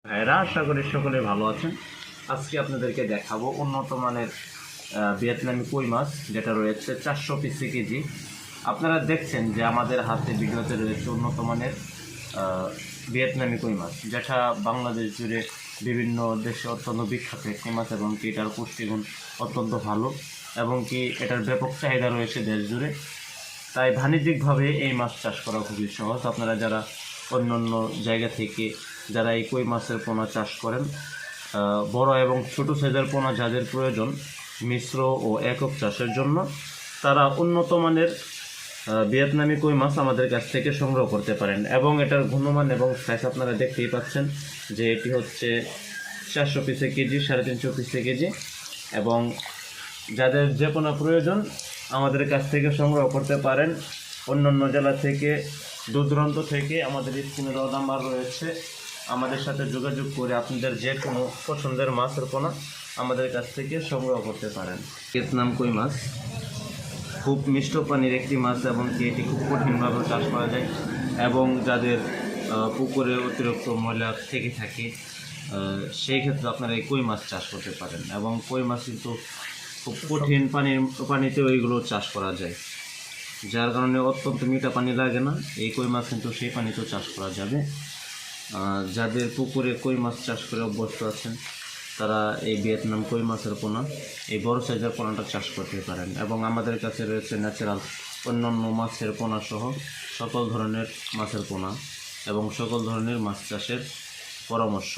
ভাইরা, আশা করি সকলে ভালো আছেন। আজকে আপনাদেরকে দেখাবো উন্নত মানের ভিয়েতনামি কই মাছ, যেটা রয়েছে 400 পিসে কেজি। আপনারা দেখছেন যে আমাদের হাতে ভিডিওতে রয়েছে উন্নত মানের ভিয়েতনামি কই মাছ, যেটা বাংলাদেশ জুড়ে বিভিন্ন দেশে অত্যন্ত বিখ্যাত একটি মাছ, এবং কি এটার পুষ্টিগুণ অত্যন্ত ভালো, এবং কি এটার ব্যাপক চাহিদা রয়েছে দেশ জুড়ে। তাই বাণিজ্যিকভাবে এই মাছ চাষ করা খুবই সহজ। আপনারা যারা অন্য অন্য জায়গা থেকে যারা এই কই মাছের পোনা চাষ করেন, বড় এবং ছোট সাইজের পোনা যাদের প্রয়োজন মিশ্র ও একক চাষের জন্য, তারা উন্নত মানের ভিয়েতনামি কই মাছ আমাদের কাছ থেকে সংগ্রহ করতে পারেন। এবং এটার গুণমান এবং সাইজ আপনারা দেখতেই পাচ্ছেন যে এটি হচ্ছে 400 পিসে কেজি, 350 পিসে কেজি। এবং যাদের যে কোনো প্রয়োজন আমাদের কাছ থেকে সংগ্রহ করতে পারেন। অন্যান্য জেলা থেকে, দূর দূরান্ত থেকে আমাদের স্ক্রিনে দেওয়া নাম্বার রয়েছে, আমাদের সাথে যোগাযোগ করে আপনাদের যে কোনো পছন্দের মাছের পোনা আমাদের কাছ থেকে সংগ্রহ করতে পারেন। ভিয়েতনাম কই মাছ খুব মিষ্ট পানির একটি মাছ, এবং এটি খুব কঠিনভাবে চাষ করা যায়। এবং যাদের পুকুরে অতিরিক্ত ময়লা থেকে থাকে, সেই ক্ষেত্রে আপনারা এই কই মাছ চাষ করতে পারেন। এবং কই মাছ কিন্তু খুব কঠিন পানিতেও এইগুলো চাষ করা যায়, যার কারণে অত্যন্ত মিঠা পানি লাগে না। এই কই মাছ কিন্তু সেই পানিতেও চাষ করা যাবে। যাদের পুকুরে কই মাছ চাষ করে অভ্যস্ত আছেন, তারা এই ভিয়েতনাম কই মাছের পোনা, এই বড় সাইজের পোনাটা চাষ করতে পারেন। এবং আমাদের কাছে রয়েছে ন্যাচারাল অন্যান্য মাছের পোনা সহ সকল ধরনের মাছের পোনা এবং সকল ধরনের মাছ চাষের পরামর্শ।